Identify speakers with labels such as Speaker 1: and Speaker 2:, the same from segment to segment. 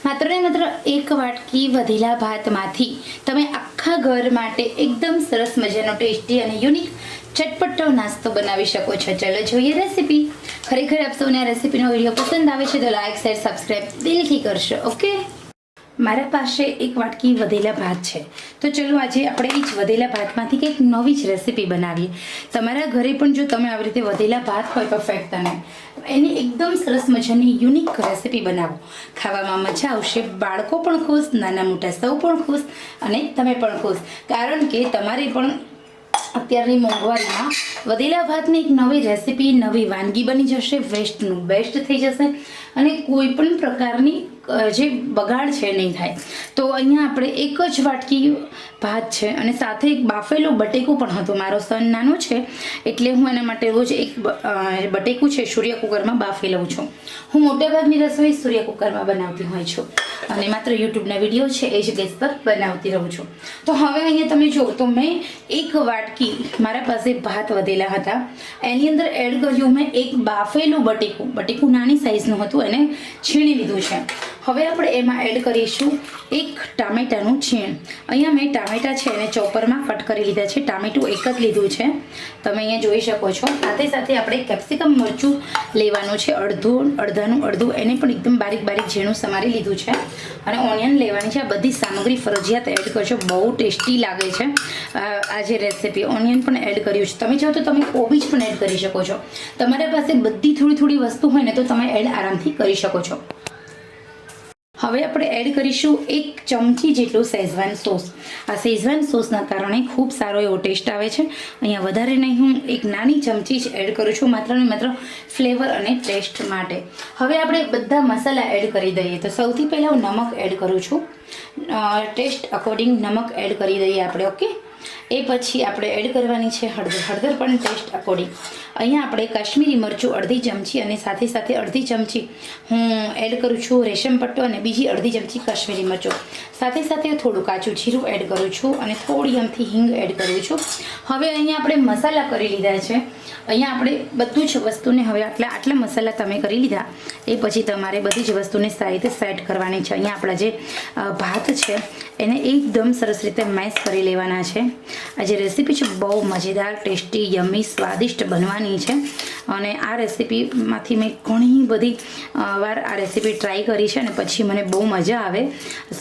Speaker 1: માત્ર ને માત્ર એક વાટકી વધેલા ભાતમાંથી તમે આખા ઘર માટે એકદમ સરસ મજાનો ટેસ્ટી અને યુનિક ચટપટો નાસ્તો બનાવી શકો છો. ચલો જોઈએ રેસીપી. ખરેખર આપ સૌને આ રેસીપીનો વિડીયો પસંદ આવે છે તો લાઈક શેર સબસ્ક્રાઈબ દિલથી કરશો. ઓકે, મારા પાસે એક વાટકી વધેલા ભાત છે તો ચલો આજે આપણે એ જ વધેલા ભાતમાંથી કંઈક નવી જ રેસીપી બનાવીએ. તમારા ઘરે પણ જો તમે આવી રીતે વધેલા ભાત હોય તો ફેંકતા નહીં, એની એકદમ સરસ મજાની યુનિક રેસીપી બનાવો. ખાવામાં મજા આવશે, બાળકો પણ ખુશ, નાના મોટા સૌ પણ ખુશ અને તમે પણ ખુશ. કારણ કે તમારે પણ અત્યારની મોંઘવારીમાં વધેલા ભાતની એક નવી રેસીપી, નવી વાનગી બની જશે, વેસ્ટનું બેસ્ટ થઈ જશે અને કોઈ પણ પ્રકારની જે બગાડ છે નહીં થાય. તો અહીંયા આપણે એક જ વાટકી ભાત છે અને સાથે એક બાફેલું બટેકું પણ હતું. મારો સન નાનો છે એટલે હું એના માટે રોજ એક બટેકું છે સૂર્ય કુકરમાં બાફી લઉં છું. હું મોટાભાગની રસોઈ સૂર્ય કુકરમાં બનાવતી હોય છું અને માત્ર યુટ્યુબના વિડીયો છે એ જ ગેસ પર બનાવતી રહું છું. તો હવે અહીંયા તમે જુઓ તો મેં એક વાટકી મારા પાસે ભાત વધેલા હતા, એની અંદર એડ કર્યું મેં એક બાફેલું બટેકું નાની સાઇઝનું હતું, એને છીણી લીધું છે. હવે આપણે એમાં એડ કરીશું એક ટામેટાનું છીણ. અહીંયા મેં ટામેટા છે એને ચોપરમાં કટ કરી લીધા છે. ટામેટું એક જ લીધું છે, તમે અહીંયા જોઈ શકો છો. સાથે સાથે આપણે કેપ્સિકમ મરચું લેવાનું છે, અડધાનું અડધું, એને પણ એકદમ બારીક બારીક ઝીણું સમારી લીધું છે. અને ઓનિયન લેવાની છે. આ બધી સામગ્રી ફરજિયાત એડ કરજો, બહુ ટેસ્ટી લાગે છે આ જે રેસીપી. ઓનિયન પણ એડ કર્યું છે, તમે ચાહો તો તમે કોબીજ પણ એડ કરી શકો છો. તમારા પાસે બધી થોડી થોડી વસ્તુ હોય ને તો તમે એડ આરામથી કરી શકો છો. હવે આપણે એડ કરીશું 1 ચમચી જેટલું શેઝવાન સોસ. આ શેઝવાન સોસના કારણે ખૂબ સારો એવો ટેસ્ટ આવે છે. અહીંયા વધારે નહીં, હું એક નાની ચમચી જ એડ કરું છું, માત્ર ને માત્ર ફ્લેવર અને ટેસ્ટ માટે. હવે આપણે બધા મસાલા એડ કરી દઈએ. તો સૌથી પહેલાં હું નમક એડ કરું છું. ટેસ્ટ અકોર્ડિંગ નમક એડ કરી દઈએ આપણે. ઓકે, એ પછી આપણે એડ કરવાની છે હળદર પણ ટેસ્ટ અકોર્ડિંગ. અહીંયા આપણે કાશ્મીરી મરચું અડધી ચમચી અને સાથે સાથે અડધી ચમચી હું એડ કરું છું રેશમ પટ્ટો અને બીજી અડધી ચમચી કાશ્મીરી મરચું. સાથે સાથે થોડું કાચું જીરું એડ કરું છું અને થોડી અમથી હિંગ એડ કરું છું. હવે અહીંયા આપણે મસાલા કરી લીધા છે. અહીંયા આપણે બધું જ વસ્તુને હવે આટલા મસાલા તમે કરી લીધા એ પછી તમારે બધી જ વસ્તુને સારી રીતે સેટ કરવાની છે. અહીંયા આપણા જે ભાત છે એને એકદમ સરસ રીતે મેશ કરી લેવાના છે. આ જે રેસીપી છે બહુ મજેદાર, ટેસ્ટી, યમ્મી, સ્વાદિષ્ટ બનવાની છે અને આ રેસીપીમાંથી મેં ઘણી બધી વાર આ રેસીપી ટ્રાય કરી છે અને પછી મને બહુ મજા આવે.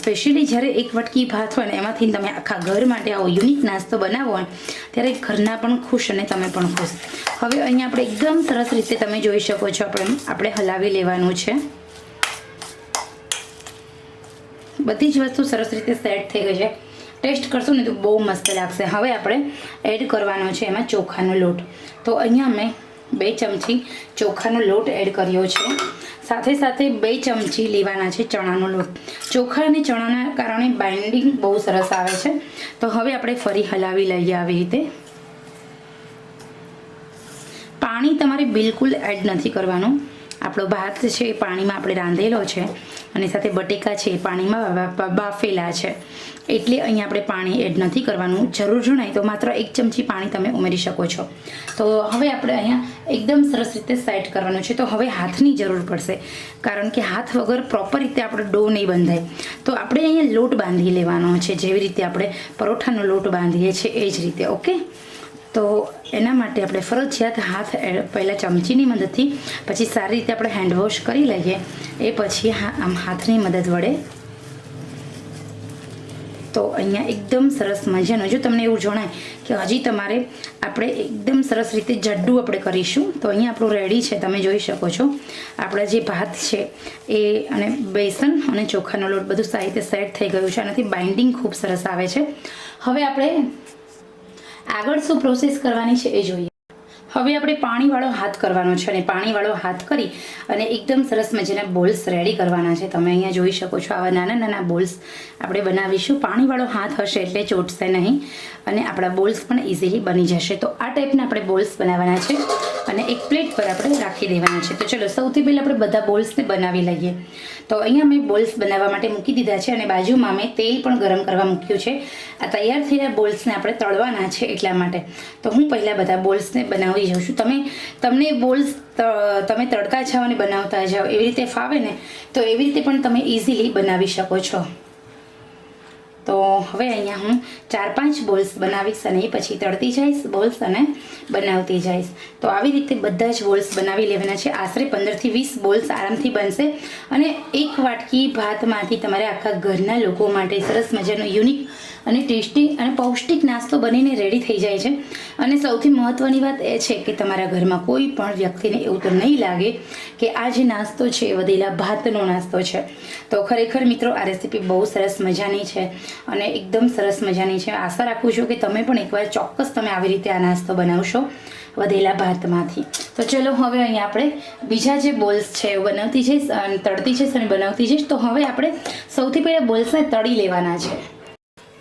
Speaker 1: સ્પેશિયલી જ્યારે એક વટકી ભાત હોય ને એમાંથી તમે આખા ઘર માટે આવો યુનિક નાસ્તો બનાવો હોય ત્યારે ઘરના પણ ખુશ અને તમે પણ ખુશ. હવે અહીંયા આપણે એકદમ સરસ રીતે તમે જોઈ શકો છો આપણે હલાવી લેવાનું છે. બધી જ વસ્તુ સરસ રીતે સેટ થઈ ગઈ છે. ટેસ્ટ કરશું ને તો બહુ મસ્ત લાગશે. હવે આપણે એડ કરવાનો છે એમાં ચોખાનો લોટ. તો અહીંયા મેં 2 ચમચી ચોખાનો લોટ એડ કર્યો છે. સાથે સાથે 2 ચમચી લેવાના છે ચણાનો લોટ. ચોખા અને ચણાના કારણે બાઇન્ડિંગ બહુ સરસ આવે છે. તો હવે આપણે ફરી હલાવી લઈએ આવી રીતે. પાણી તમારે બિલકુલ એડ નથી કરવાનું. આપણો ભાત છે એ પાણીમાં આપણે રાંધેલો છે અને સાથે બટેકા છે એ પાણીમાં બાફેલા છે એટલે અહીંયા આપણે પાણી એડ નથી કરવાનું. જરૂર જણાય તો માત્ર 1 ચમચી પાણી તમે ઉમેરી શકો છો. તો હવે આપણે અહીંયા એકદમ સરસ રીતે સેટ કરવાનું છે. તો હવે હાથની જરૂર પડશે કારણ કે હાથ વગર પ્રોપર રીતે આપણો ડો નહીં બંધાય. તો આપણે અહીંયા લોટ બાંધી લેવાનો છે, જેવી રીતે આપણે પરોઠાનો લોટ બાંધીએ છીએ એ જ રીતે. ઓકે, તો એના માટે આપણે ફરજિયાત હાથ પહેલાં ચમચીની મદદથી, પછી સારી રીતે આપણે હેન્ડવોશ કરી લઈએ, એ પછી આમ હાથની મદદ વડે. તો અહીંયા એકદમ સરસ મજાનું, જો તમને એવું જણાય કે હજી તમારે આપણે એકદમ સરસ રીતે જડ્ડું આપણે કરીશું તો અહીંયા આપણું રેડી છે. તમે જોઈ શકો છો આપણા જે ભાત છે એ અને બેસન અને ચોખાનો લોટ બધું સારી રીતે સેટ થઈ ગયું છે. આનાથી બાઇન્ડિંગ ખૂબ સરસ આવે છે. હવે આપણે આગળ શું પ્રોસેસ કરવાની છે એ જોઈએ. હવે આપણે પાણીવાળો હાથ કરવાનો છે અને પાણીવાળો હાથ કરી અને એકદમ સરસ મજાના બોલ્સ રેડી કરવાના છે. તમે અહીંયા જોઈ શકો છો આવા નાના નાના બોલ્સ આપણે બનાવીશું. પાણીવાળો હાથ હશે એટલે ચોટશે નહીં અને આપણા બોલ્સ પણ ઇઝીલી બની જશે. તો આ ટાઈપના આપણે બોલ્સ બનાવવાના છે. અને એક પ્લેટ પર આપણે રાખી દેવાના છે. તો ચલો સૌથી પહેલાં આપણે બધા બોલ્સને બનાવી લઈએ. તો અહીંયા મેં બોલ્સ બનાવવા માટે મૂકી દીધા છે અને બાજુમાં મેં તેલ પણ ગરમ કરવા મૂક્યું છે. આ તૈયાર થયેલા બોલ્સને આપણે તળવાના છે એટલા માટે. તો હું પહેલાં બધા બોલ્સને બનાવી જાઉં છું. તમને બોલ્સ તમે તળતા જાઓ અને બનાવતા જાઓ એવી રીતે ફાવે ને તો એવી રીતે પણ તમે ઇઝીલી બનાવી શકો છો. તો હવે અહીંયા હું 4-5 બોલ્સ બનાવીશ અને એ પછી તળતી જઈશ બોલ્સ અને બનાવતી જઈશ. તો આવી રીતે બધા જ બોલ્સ બનાવી લેવાના છે. આશરે 15થી 20 બોલ્સ આરામથી બનશે અને એક વાટકી ભાતમાંથી તમારે આખા ઘરના લોકો માટે સરસ મજાનો યુનિક અને ટેસ્ટી અને પૌષ્ટિક નાસ્તો બનીને રેડી થઈ જાય છે. અને સૌથી મહત્ત્વની વાત એ છે કે તમારા ઘરમાં કોઈ પણ વ્યક્તિને એવું તો નહીં લાગે કે આ જે નાસ્તો છે એ વધેલા ભાતનો નાસ્તો છે. તો ખરેખર મિત્રો આ રેસીપી બહુ સરસ મજાની છે અને એકદમ સરસ મજાની છે. આશા રાખું છું કે તમે પણ એકવાર ચોક્કસ તમે આવી રીતે આ નાસ્તો બનાવશો વધેલા ભાતમાંથી. તો ચલો હવે અહીંયા આપણે બીજા જે બોલ્સ છે એ બનાવતી જઈશ અને તળતી જઈશ અને બનાવતી જઈશ. તો હવે આપણે સૌથી પહેલાં બોલ્સને તળી લેવાના છે.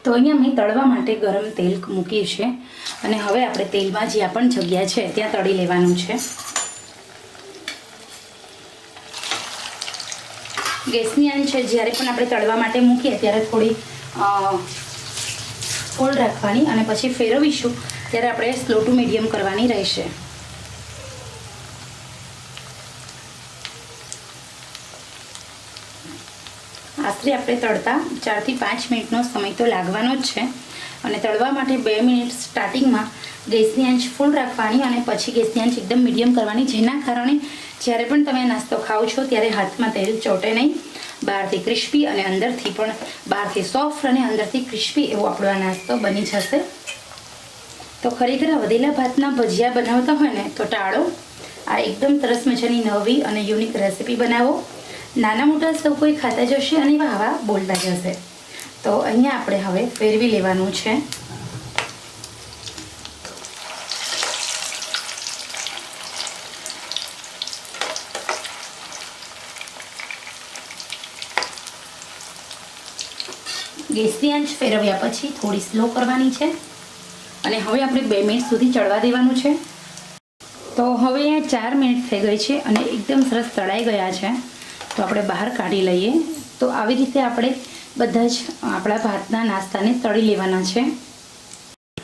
Speaker 1: તો અહીંયા મેં તળવા માટે ગરમ તેલ મૂક્યું છે અને હવે આપણે તેલમાં જ્યાં પણ જગ્યા છે ત્યાં તળી લેવાનું છે. ગેસની આંચ છે જ્યારે પણ આપણે તળવા માટે મૂકીએ ત્યારે થોડી ફૂલ રાખવાની અને પછી ફેરવીશું ત્યારે આપણે સ્લો ટુ મીડિયમ કરવાની રહેશે. આશરે આપણે તળતા 4થી 5 મિનિટનો સમય તો લાગવાનો જ છે અને તળવા માટે 2 મિનિટ સ્ટાર્ટિંગમાં ગેસની આંચ ફૂલ રાખવાની અને પછી ગેસની આંચ એકદમ મીડિયમ કરવાની, જેના કારણે જ્યારે પણ તમે નાસ્તો ખાઓ છો ત્યારે હાથમાં તેલ ચોટે નહીં. બહારથી ક્રિસ્પી અને અંદરથી પણ બહારથી સોફ્ટ અને અંદરથી ક્રિસ્પી એવો આપણો આ નાસ્તો બની જશે. તો ખરેખર વધેલા ભાતના ભજીયા બનાવતા હોય ને તો ટાળો. આ એકદમ સરસ મજાની નવી અને યુનિક રેસીપી બનાવો. નાના મોટા સૌ કોઈ ખાતા જશે અને આવા બોલતા જશે. તો અહીંયા આપણે હવે ફેરવી લેવાનું છે. ગેસની આંચ ફેરવ્યા પછી થોડી સ્લો કરવાની છે અને હવે આપણે 2 મિનિટ સુધી ચડવા દેવાનું છે. તો હવે અહીંયા 4 મિનિટ થઈ ગઈ છે અને એકદમ સરસ તળાઈ ગયા છે. તો આપણે બહાર કાઢી લઈએ. તો આવી રીતે આપણે બધા જ આપણા ભાતના નાસ્તાને તળી લેવાના છે.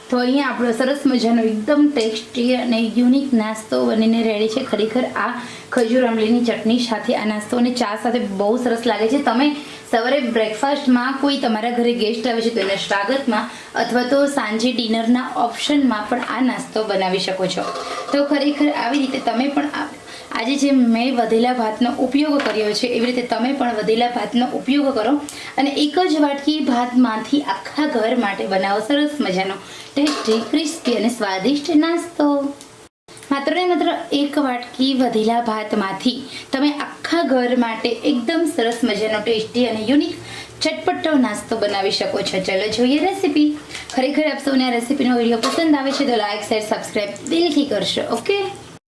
Speaker 1: તો અહીંયા આપણો સરસ મજાનો એકદમ ટેસ્ટી અને યુનિક નાસ્તો બનીને રેડી છે. ખરેખર આ ખજૂર આંબલીની ચટણી સાથે આ નાસ્તો અને ચા સાથે બહુ સરસ લાગે છે. તમે સવારે બ્રેકફાસ્ટમાં કોઈ તમારા ઘરે ગેસ્ટ આવે છે તો એના સ્વાગતમાં અથવા તો સાંજે ડિનરના ઓપ્શનમાં પણ આ નાસ્તો બનાવી શકો છો. તો ખરેખર આવી રીતે તમે પણ આજે જે મેં વધેલા ભાતનો ઉપયોગ કર્યો છે એવી રીતે તમે પણ વધેલા ભાતનો ઉપયોગ કરો અને એક જ વાટકી ભાતમાંથી આખા ઘર માટે બનાવો સરસ મજાનો ટેસ્ટી, ક્રિસ્પી અને સ્વાદિષ્ટ નાસ્તો. માત્ર ને માત્ર એક વાટકી વધેલા ભાતમાંથી તમે આખા ઘર માટે એકદમ સરસ મજાનો ટેસ્ટી અને યુનિક ચટપટો નાસ્તો બનાવી શકો છો. ચલો જોઈએ રેસીપી. ખરેખર આપ સૌને આ રેસીપીનો વિડીયો પસંદ આવે છે તો લાઈક, શેર, સબસ્ક્રાઈબ દિલથી કરશો. ઓકે.